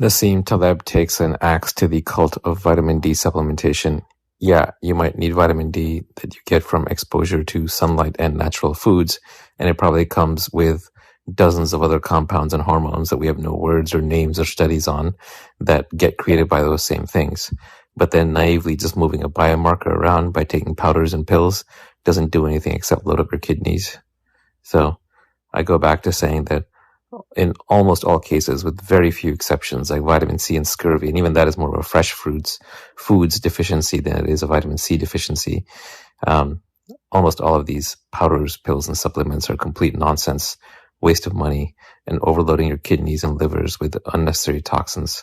Nassim Taleb takes an axe to the cult of vitamin D supplementation. Yeah, you might need vitamin D that you get from exposure to sunlight and natural foods, and it probably comes with dozens of other compounds and hormones that we have no words or names or studies on that get created by those same things. But then naively just moving a biomarker around by taking powders and pills doesn't do anything except load up your kidneys. So I go back to saying that in almost all cases, with very few exceptions, like vitamin C and scurvy, and even that is more of a fresh foods deficiency than it is a vitamin C deficiency. Almost all of these powders, pills, and supplements are complete nonsense, waste of money, and overloading your kidneys and livers with unnecessary toxins.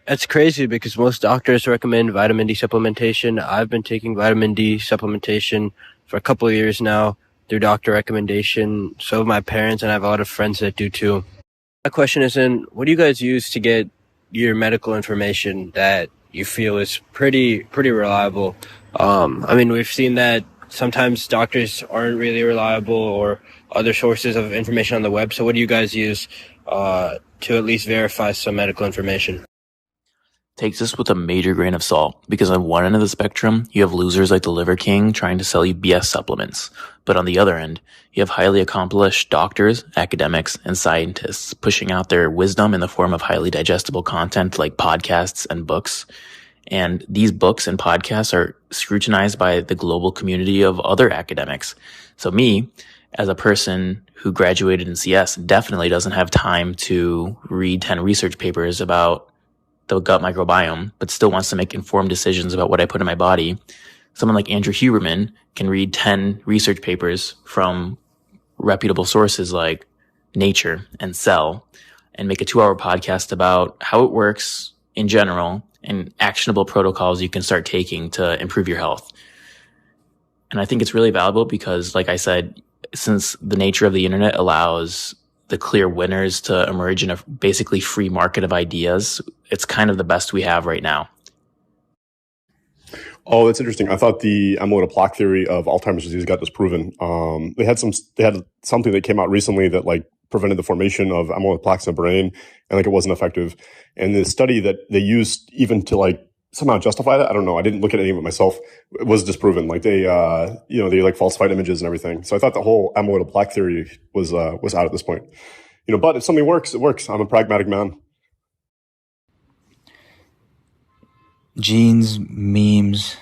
That's crazy because most doctors recommend vitamin D supplementation. I've been taking vitamin D supplementation for a couple of years now through doctor recommendation. So have my parents, and I have a lot of friends that do too. My question is, what do you guys use to get your medical information that you feel is pretty reliable? We've seen that sometimes doctors aren't really reliable or other sources of information on the web. So what do you guys use to at least verify some medical information? Take this with a major grain of salt, because on one end of the spectrum, you have losers like the Liver King trying to sell you BS supplements. But on the other end, you have highly accomplished doctors, academics, and scientists pushing out their wisdom in the form of highly digestible content like podcasts and books. And these books and podcasts are scrutinized by the global community of other academics. So me, as a person who graduated in CS, definitely doesn't have time to read 10 research papers about the gut microbiome, but still wants to make informed decisions about what I put in my body. Someone like Andrew Huberman can read 10 research papers from reputable sources like Nature and Cell and make a 2-hour podcast about how it works in general and actionable protocols you can start taking to improve your health. And I think it's really valuable because, like I said, since the nature of the internet allows the clear winners to emerge in a basically free market of ideas, it's kind of the best we have right now. Oh, that's interesting. I thought the amyloid plaque theory of Alzheimer's disease got disproven. They had something that came out recently that like prevented the formation of amyloid plaques in the brain, and like it wasn't effective. And the study that they used even to like somehow justify that, I don't know. I didn't look at any of it myself. It was disproven. Like they like falsified images and everything. So I thought the whole amyloid plaque theory was out at this point. But if something works, it works. I'm a pragmatic man. Genes, memes,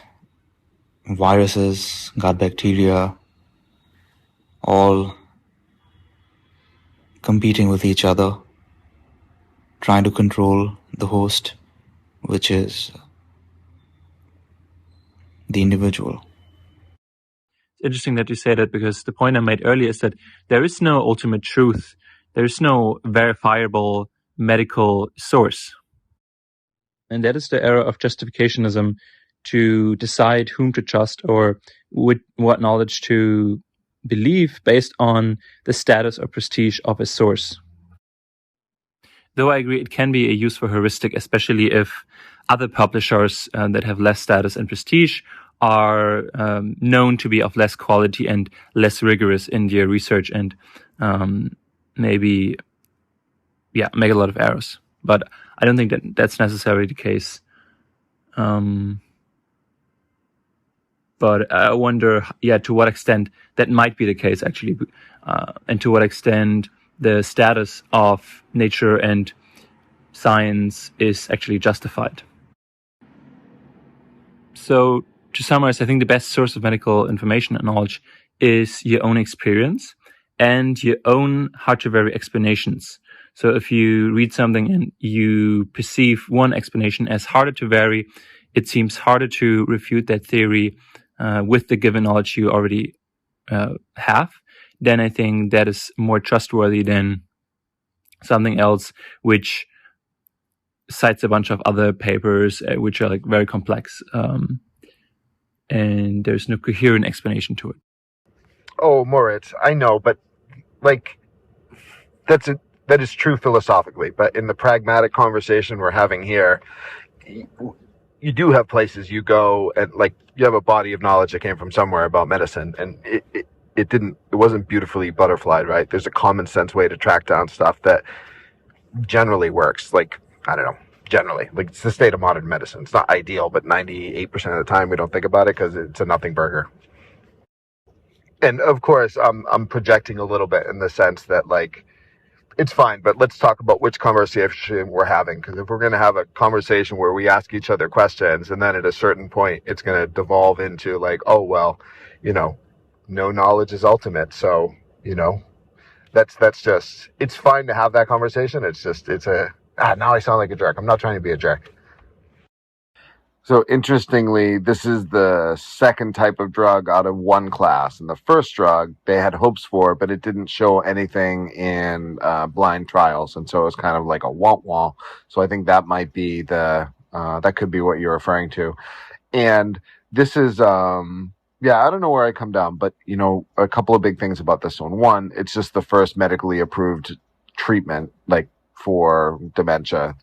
viruses, gut bacteria, all competing with each other, trying to control the host, which is the individual. It's interesting that you say that, because the point I made earlier is that there is no ultimate truth. There is no verifiable medical source. And that is the era of justificationism, to decide whom to trust or what knowledge to believe based on the status or prestige of a source. Though I agree it can be a useful heuristic, especially if other publishers that have less status and prestige are known to be of less quality and less rigorous in their research and make a lot of errors. But I don't think that that's necessarily the case. But I wonder, to what extent that might be the case, actually, and to what extent the status of nature and science is actually justified. So, to summarize, I think the best source of medical information and knowledge is your own experience and your own hard-to-vary explanations. So if you read something and you perceive one explanation as harder to vary, it seems harder to refute that theory with the given knowledge you already have, then I think that is more trustworthy than something else which cites a bunch of other papers which are like very complex and there's no coherent explanation to it. Oh, Moritz, I know, but like that is true philosophically, but in the pragmatic conversation we're having here, you do have places you go and like you have a body of knowledge that came from somewhere about medicine, and it wasn't beautifully butterflied, right? There's a common sense way to track down stuff that generally works. Like, I don't know, generally. Like, it's the state of modern medicine. It's not ideal, but 98% of the time we don't think about it because it's a nothing burger. And of course, I'm projecting a little bit in the sense that, like, it's fine, but let's talk about which conversation we're having. Because if we're going to have a conversation where we ask each other questions, and then at a certain point, it's going to devolve into like, oh, well, no knowledge is ultimate. So, that's just, it's fine to have that conversation. It's just, now I sound like a jerk. I'm not trying to be a jerk. So interestingly, this is the second type of drug out of one class. And the first drug they had hopes for, but it didn't show anything in blind trials. And so it was kind of like a womp-womp. So I think that might be that could be what you're referring to. And this is, I don't know where I come down, but, a couple of big things about this one. One, it's just the first medically approved treatment, like, for dementia,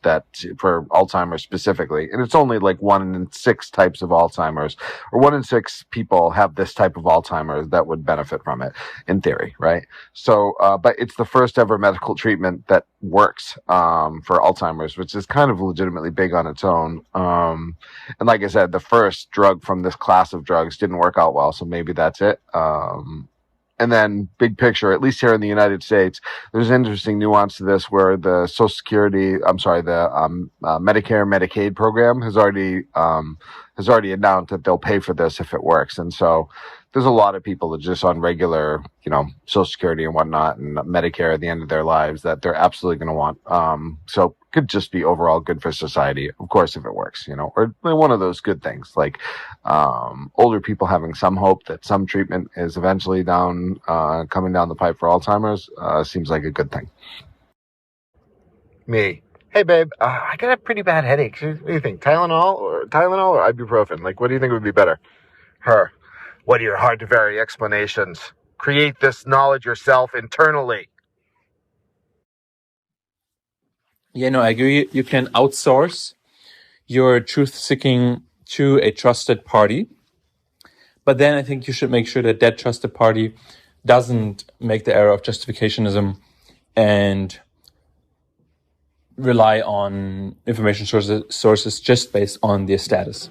for Alzheimer's specifically. And it's only like 1 in 6 types of Alzheimer's, or 1 in 6 people have this type of Alzheimer's that would benefit from it in theory, right? So, but it's the first ever medical treatment that works, for Alzheimer's, which is kind of legitimately big on its own. And like I said, the first drug from this class of drugs didn't work out well. So maybe that's it. And then big picture, at least here in the United States, there's an interesting nuance to this where the Medicare Medicaid program has already announced that they'll pay for this if it works. And so there's a lot of people that just on regular, Social Security and whatnot and Medicare at the end of their lives that they're absolutely going to want. So could just be overall good for society, of course, if it works, or one of those good things like older people having some hope that some treatment is eventually coming down the pipe for Alzheimer's seems like a good thing. Me. Hey, babe, I got a pretty bad headache. What do you think? Tylenol or ibuprofen? Like, what do you think would be better? Her. What are your hard to vary explanations? Create this knowledge yourself internally. Yeah, no, I agree. You can outsource your truth seeking to a trusted party. But then I think you should make sure that trusted party doesn't make the error of justificationism and rely on information sources just based on their status.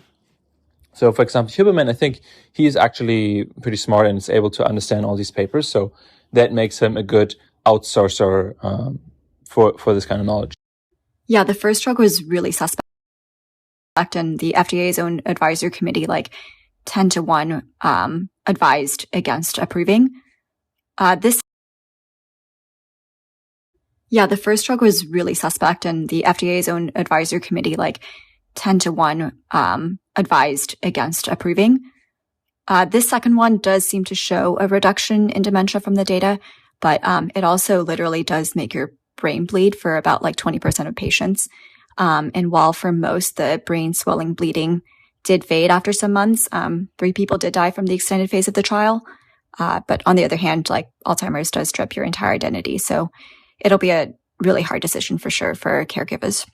So, for example, Huberman, I think he is actually pretty smart and is able to understand all these papers. So that makes him a good outsourcer for this kind of knowledge. Yeah, the first drug was really suspect, and the FDA's own advisory committee, 10 to 1, advised against approving. The first drug was really suspect, and the FDA's own advisory committee, 10 to 1, advised against approving. This second one does seem to show a reduction in dementia from the data, but it also literally does make your brain bleed for about 20% of patients. And while for most the brain swelling bleeding did fade after some months, 3 people did die from the extended phase of the trial. But on the other hand, Alzheimer's does strip your entire identity. So it'll be a really hard decision for sure for caregivers.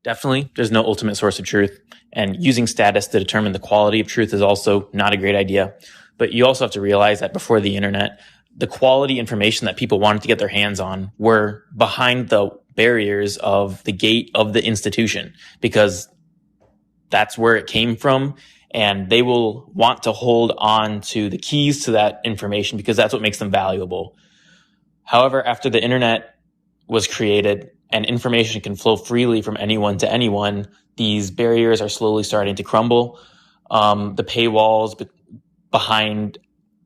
Definitely, there's no ultimate source of truth. And using status to determine the quality of truth is also not a great idea. But you also have to realize that before the internet, the quality information that people wanted to get their hands on were behind the barriers of the gate of the institution, because that's where it came from. And they will want to hold on to the keys to that information because that's what makes them valuable. However, after the internet was created and information can flow freely from anyone to anyone, these barriers are slowly starting to crumble. The paywalls behind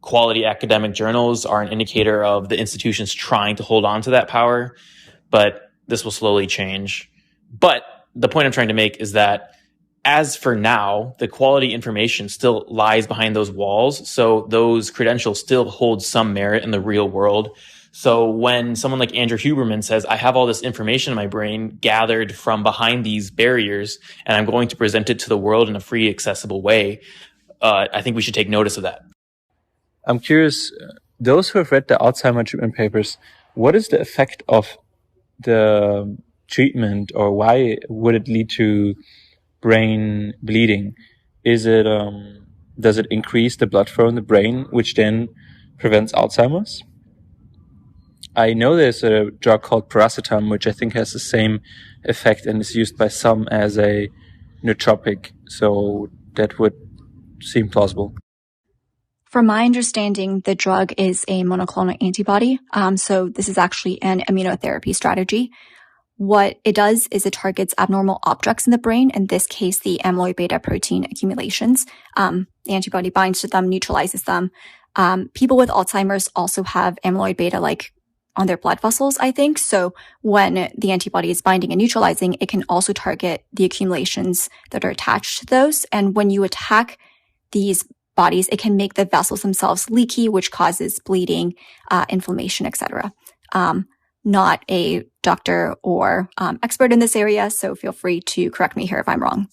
quality academic journals are an indicator of the institutions trying to hold on to that power, but this will slowly change. But the point I'm trying to make is that as for now, the quality information still lies behind those walls. So those credentials still hold some merit in the real world. So when someone like Andrew Huberman says, I have all this information in my brain gathered from behind these barriers, and I'm going to present it to the world in a free, accessible way, I think we should take notice of that. I'm curious, those who have read the Alzheimer treatment papers, what is the effect of the treatment, or why would it lead to brain bleeding? Is it, does it increase the blood flow in the brain, which then prevents Alzheimer's? I know there's a drug called paracetam, which I think has the same effect and is used by some as a nootropic. So that would seem plausible. From my understanding, the drug is a monoclonal antibody. So this is actually an immunotherapy strategy. What it does is it targets abnormal objects in the brain, in this case, the amyloid beta protein accumulations. The antibody binds to them, neutralizes them. People with Alzheimer's also have amyloid beta on their blood vessels, I think. So when the antibody is binding and neutralizing, it can also target the accumulations that are attached to those. And when you attack these bodies, it can make the vessels themselves leaky, which causes bleeding, inflammation, etc. Not a doctor or expert in this area, so feel free to correct me here if I'm wrong.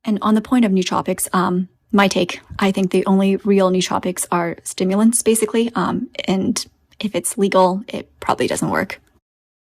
And on the point of nootropics, my take, I think the only real nootropics are stimulants, basically, and if it's legal, it probably doesn't work.